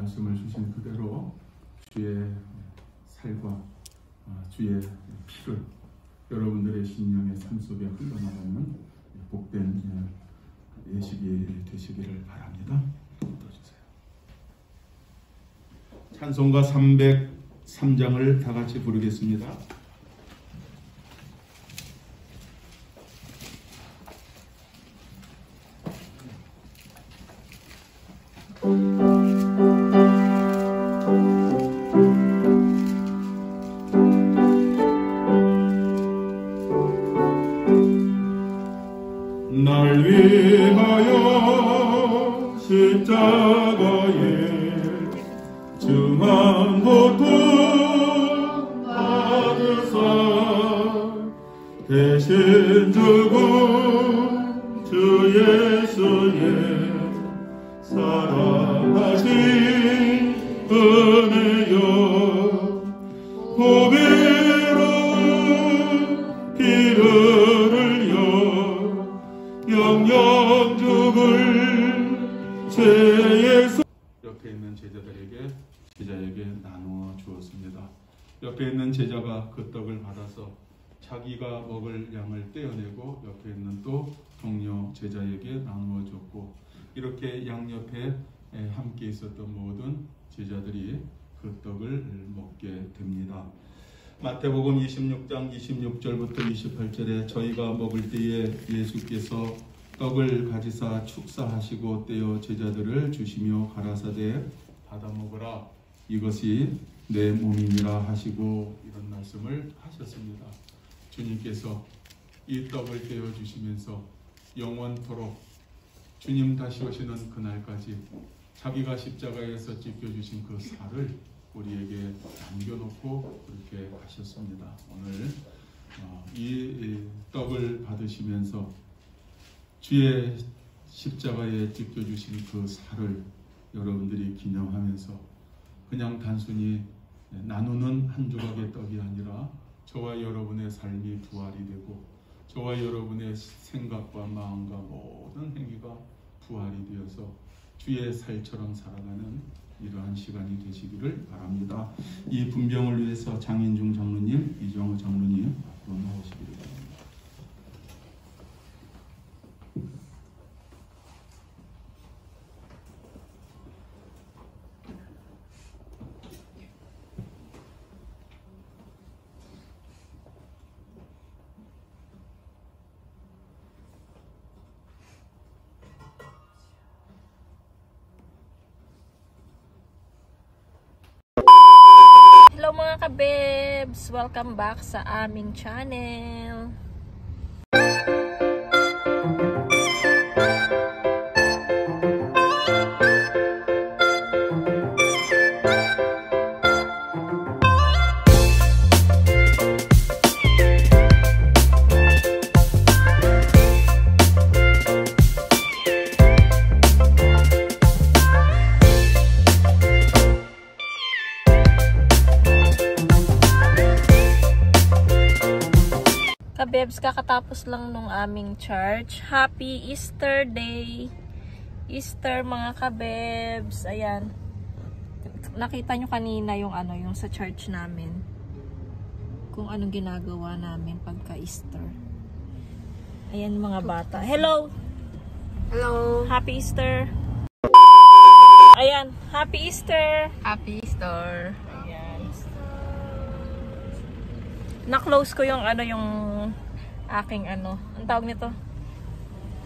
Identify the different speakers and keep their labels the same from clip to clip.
Speaker 1: 말씀을 주신 그대로 주의 살과 주의 피를 여러분들의 신령의 삶 속에 흘러나가는 복된 예식이 되시기를 바랍니다. 기도해주세요. 찬송가 303장을 다 같이 부르겠습니다.
Speaker 2: 날 위하여 십자가에 중한 고통 받으사 대신 죽은 주 예수의 사랑하신 은혜여 보배로운 피를 흘려 영영 죽을 죄에서
Speaker 1: 옆에 있는 제자에게 나누어 주었습니다. 옆에 있는 제자가 그 떡을 받아서 자기가 먹을 양을 떼어내고 옆에 있는 또 동료 제자에게 나누어 줬고, 이렇게 양옆에 함께 있었던 모든 제자들이 그 떡을 먹게 됩니다. 마태복음 26장 26절부터 28절에 저희가 먹을 때에 예수께서 떡을 가지사 축사하시고 떼어 제자들을 주시며 가라사대 받아 먹으라, 이것이 내 몸이니라 하시고, 이런 말씀을 하셨습니다. 주님께서 이 떡을 떼어 주시면서 영원토록 주님 다시 오시는 그날까지 자기가 십자가에서 찢겨주신 그 살을 우리에게 남겨놓고 그렇게 하셨습니다. 오늘 이 떡을 받으시면서 주의 십자가에 찢겨주신 그 살을 여러분들이 기념하면서 그냥 단순히 나누는 한 조각의 떡이 아니라 저와 여러분의 삶이 부활이 되고 저와 여러분의 생각과 마음과 모든 행위가 부활이 되어서 주의 살처럼 살아가는 이러한 시간이 되시기를 바랍니다. 이 분병을 위해서 장인중 장로님, 이정호 장로님 앞으로 나오시기를 바랍니다.
Speaker 3: Hello mga kabebs! Welcome back sa aming channel. Kabebs, kakatapos lang nung aming church. Happy Easter Day! Easter mga kabebs. Ayan. Nakita nyo kanina yung yung sa church namin. Kung anong ginagawa namin pagka Easter. Ayan mga bata. Hello!
Speaker 4: Hello!
Speaker 3: Happy Easter! Ayan. Happy Easter!
Speaker 4: Happy Easter!
Speaker 3: Ayan. Na-close ko yung yung aking ang tawag nito?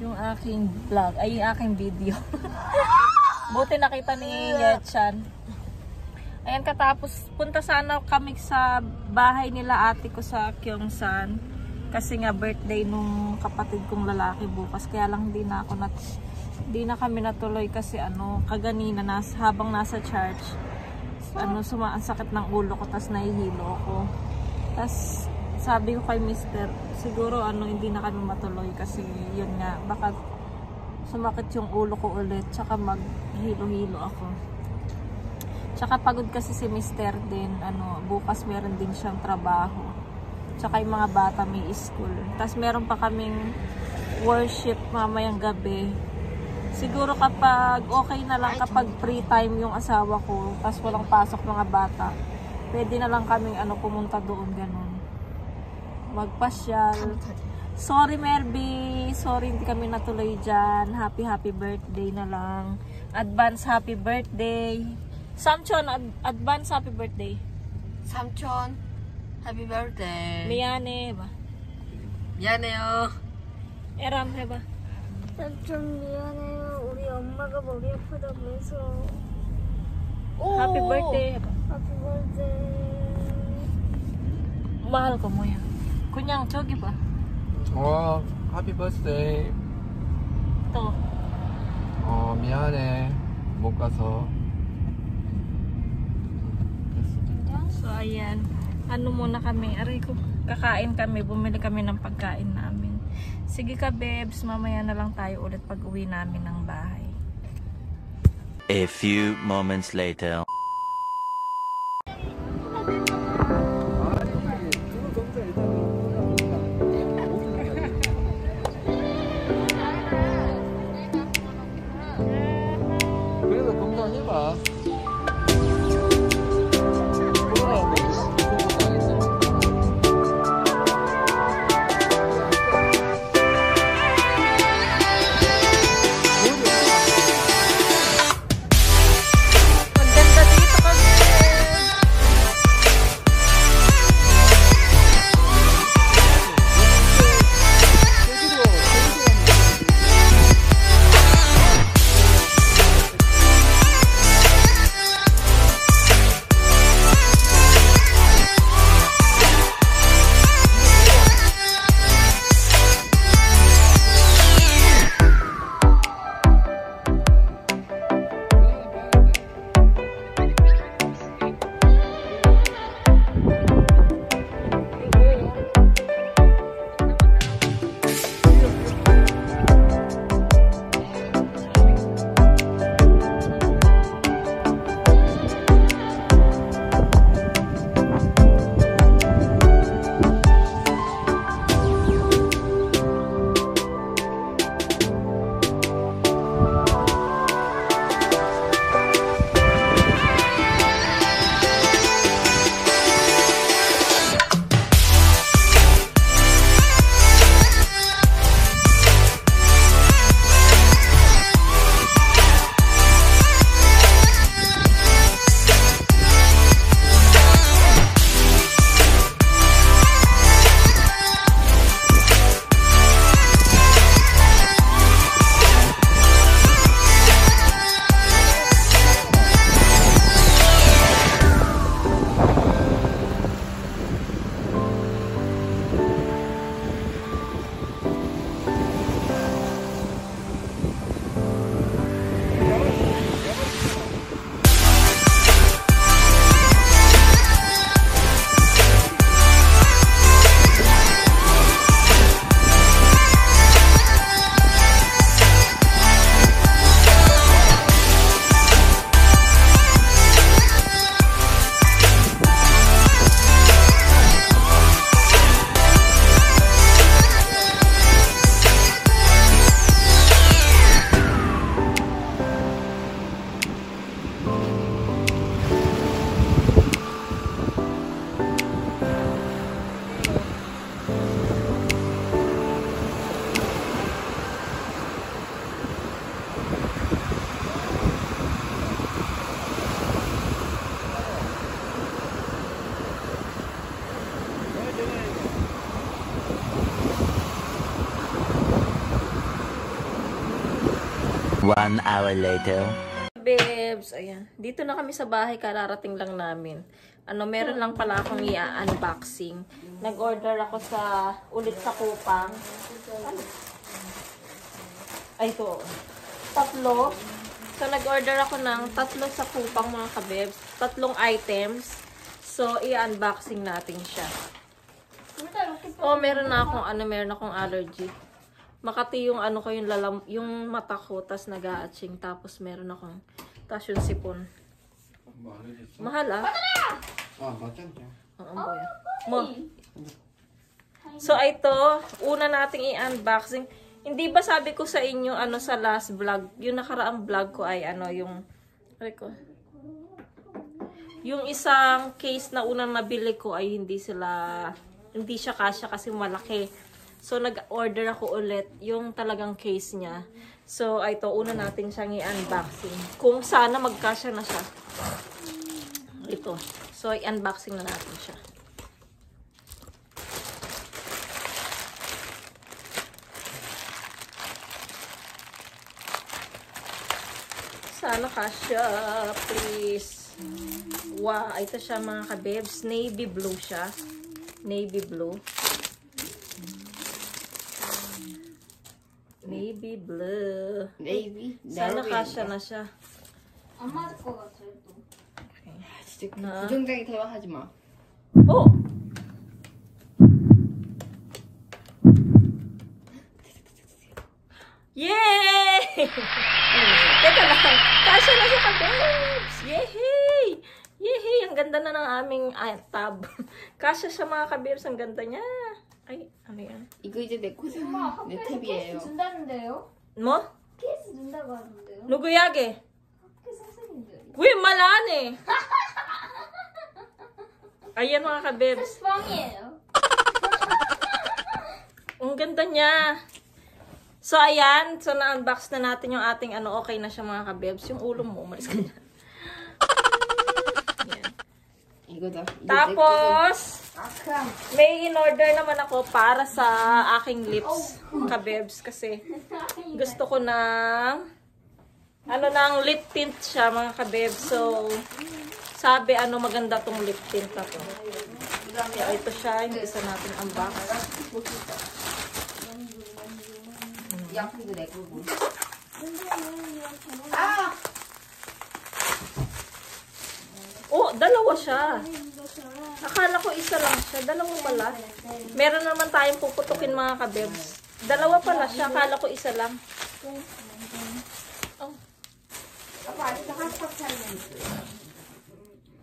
Speaker 3: Yung aking vlog, ay yung aking video. Buti nakita ni Yetchan. Ayan, katapos punta sana kami sa bahay nila ate ko sa Gyeongsan. Kasi nga birthday nung kapatid kong lalaki bukas. Kaya lang hindi na kami natuloy kasi kaganina habang nasa church. Ang sakit ng ulo ko, tas nahihilo ako. Tas sabi ko kay mister, siguro hindi na kami matuloy kasi yun nga, baka sumakit yung ulo ko ulit, tsaka maghilo-hilo ako. Tsaka pagod kasi si mister din, bukas meron din siyang trabaho. Tsaka yung mga bata may school. Tas meron pa kaming worship mamayang gabi Siguro kapag okay na lang kapag free time yung asawa ko, tapos walang pasok mga bata, pwede na lang kaming pumunta doon ganun. Magpasyal. Sorry Merby, sorry hindi kami natuloy dyan. Happy birthday na lang. Advance happy birthday. Samchon, advance happy birthday.
Speaker 4: 삼촌, happy birthday.
Speaker 3: Miyane ba?
Speaker 4: 미안해요.
Speaker 3: Eram ba?
Speaker 5: 좀 미안해요. 우리 엄마가 머리 아프다면서.
Speaker 3: Happy birthday ba?
Speaker 5: Happy birthday.
Speaker 3: Mahal ko mo yan. Kunyang, chogi ba?
Speaker 6: happy birthday.
Speaker 3: Ito.
Speaker 6: 미안해. 못 가서.
Speaker 3: So, ayan. Ano muna kami? Aray ko. Kakain kami. Bumili kami ng pagkain namin. Sige ka, babes. Mamaya na lang tayo ulit pag uwi namin ng bahay.
Speaker 7: A few moments later.
Speaker 6: 그래도 건강해봐.
Speaker 3: Ang ganda dito kasi.
Speaker 7: One hour later.
Speaker 3: Babes, ayan. Dito na kami sa bahay, kararating lang namin. Meron lang pala akong i-unboxing. Nag-order ako ulit sa Kupang. Ay, ito. 3. So, nag-order ako ng 3 sa Kupang, mga kabebs. 3 items. So, i-unboxing natin siya. Meron akong allergy. Makati yung ko, yung mata ko, tas nag-a-atching, tapos meron akong, tas yung sipon. Mahal Oo, boy. So, ito, una nating i-unboxing. Hindi ba sabi ko sa inyo, ano, sa last vlog, yung nakaraang vlog ko ay, ano, yung isang case na unang nabili ko ay hindi siya kasya kasi malaki. So, nag-order ako ulit yung talagang case niya. So, ito, una natin siyang i-unboxing. Kung sana magkasya na siya. Ito. So, i-unboxing na natin siya. Sana kasya, please. Wow, ito siya mga kabebs. Navy blue siya. Navy blue. Navy blue.
Speaker 4: Navy.
Speaker 3: Sana kasya na siya.
Speaker 5: 안 맞을 것 같아요 또.
Speaker 4: 진짜
Speaker 3: 나.
Speaker 4: 부정적인 대화 하지 마.
Speaker 3: Oh! Yay! Teka lang. Kasya na siya kabebs. Yehey! Yehey! Ang ganda na ng aming tab. Kasya siya mga kabebs. Ang ganda niya. Ay, ano yan?
Speaker 4: 이거 이제 내 코스
Speaker 5: 엄마
Speaker 4: 내
Speaker 5: 학교에서
Speaker 4: 탭이에요.
Speaker 5: 케이스 준다는데요?
Speaker 3: Mo?
Speaker 5: 케이스 준다고 하는데요?
Speaker 3: Nuguyage.
Speaker 5: 학교 선생님들이.
Speaker 3: Uy, malane. Ayan mga kabebs.
Speaker 5: 뻥이에요.
Speaker 3: Ang ganda niya. So, ayan. So, na-unbox na natin yung ating ano. Okay na siya mga kabebs. Yung ulo mo, umalis ka na. Ayan.
Speaker 4: 이거다. 이거
Speaker 3: Tapos,
Speaker 5: 아크랑.
Speaker 3: may in-order naman ako para sa aking lips, kabebs. Kasi, gusto ko ng, ano, ng lip tint siya, mga kabebs. So, sabi, ano, maganda tong lip tint na to. Kaya ito siya, yung isa natin unbox.
Speaker 4: 이 아픈 거내 거고.
Speaker 3: Oh, dalawa siya. Akala ko isa lang siya. Dalawa pala. Meron naman tayong puputukin mga kabebs. Dalawa pala siya. Akala ko isa lang. Oh.
Speaker 4: 아빠 아직도 핫팩 차리는 있어요.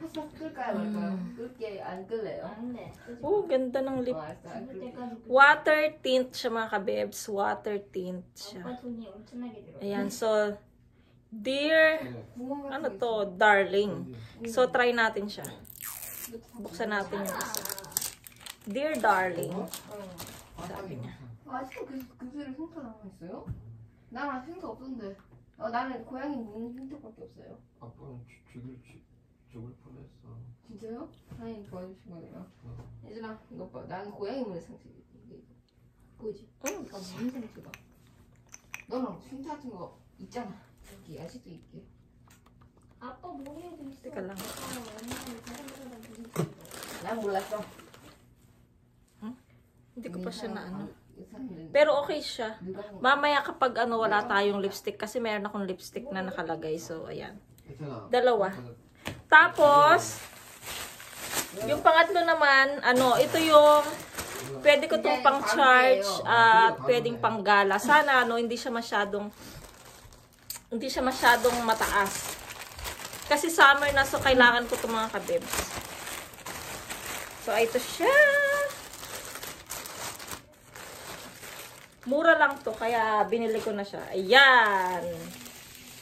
Speaker 4: 핫팩 끌까요 말까요? 끌게 안 끌래요?
Speaker 5: 안돼.
Speaker 3: Oh, ganda ng lip.
Speaker 4: 알았어. 안 끌게.
Speaker 3: Water tint siya mga kabebs. Water tint siya.
Speaker 5: 아빠 돈이 엄청나게 들어.
Speaker 3: Ayan, so, dear, ano to, darling. So, try natin siya. Buksan natin yung isa. Dear darling. Sabi niya.
Speaker 4: 아직도 그 글을 생각하고 있어요? 나랑 생각 없던데. 나는 고양이 무는 생각밖에 없어요.
Speaker 6: 아빠는 죽을 뻔했어.
Speaker 4: 진짜요? 다행히 도와주신 거네요. 예준아, 이거 봐. 나는 고양이 무는 상처. 이게 보이지?
Speaker 3: 응.
Speaker 4: 이거 무는 상처다. 너랑 흉터 같은 거 있잖아. 여기 아직도 있게.
Speaker 5: 아빠 머리에도 있어.
Speaker 3: Teka lang.
Speaker 4: 난 몰랐어.
Speaker 3: Hindi ko pa siya na ano.
Speaker 4: 의사는
Speaker 3: Pero okay siya.
Speaker 4: 누가 한
Speaker 3: Mamaya kapag ano, wala tayong lipstick. Kasi meron akong lipstick na nakalagay. So, ayan.
Speaker 6: 괜찮아.
Speaker 3: Dalawa. Tapos, yung pangatlo naman, ano, ito yung pwede ko itong pang charge at pwedeng pang gala. Sana, ano, hindi siya masyadong mataas. Kasi summer na, so kailangan ko itong mga kabibs. So, ito siya. Mura lang to, kaya binili ko na siya. Ayan.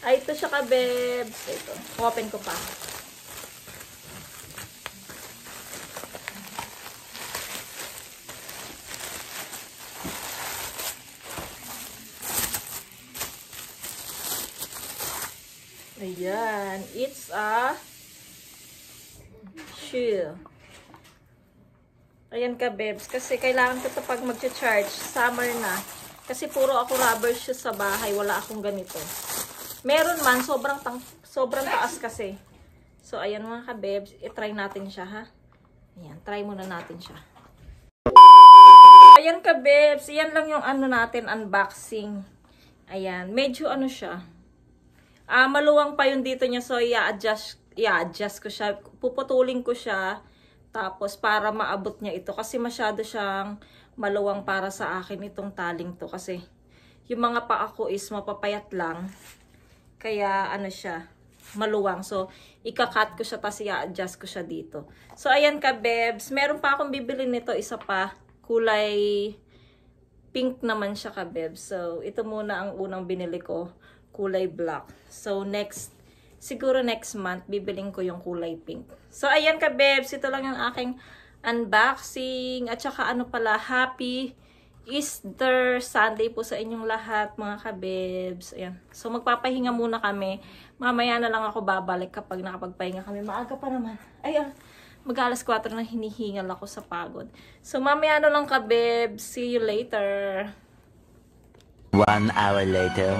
Speaker 3: Ay, ito siya kabibs. Ito. Open ko pa. Ayan. It's a shoe. Ayan ka, bebs. Kasi kailangan ko ito pag mag-charge. Summer na. Kasi puro ako rubber shoes sa bahay. Wala akong ganito. Meron man. Sobrang taas kasi. So, ayan mga ka-bebs. I-try natin siya, ha? Ayan. Try muna natin siya. Ayan ka-bebs. Ayan lang yung ano natin, unboxing. Ayan. Medyo ano siya. Maluwang pa yung dito niya. So, i-adjust ko siya. Puputulin ko siya. Tapos, para maabot niya ito. Kasi masyado siyang maluwang para sa akin itong taling to. Kasi, yung mga paa ko is mapapayat lang. Kaya, ano siya, maluwang. So, ika-cut ko siya. Tapos, i-adjust ko siya dito. So, ayan ka, bebs. Meron pa akong bibili nito. Isa pa. Kulay pink naman siya kabeb. So, ito muna ang unang binili ko. Kulay black. So, siguro next month, bibiling ko yung kulay pink. So, ayan kabebs. Ito lang yung aking unboxing. At saka ano pala, happy Easter Sunday po sa inyong lahat mga kabebs. Ayan. So, magpapahinga muna kami. Mamaya na lang ako babalik kapag nakapagpahinga kami. Maaga pa naman. Ayan. Mag-alas 4 na hinihingal ako sa pagod. So, mamaya na lang kabebs. See you later.
Speaker 7: 1 hour later.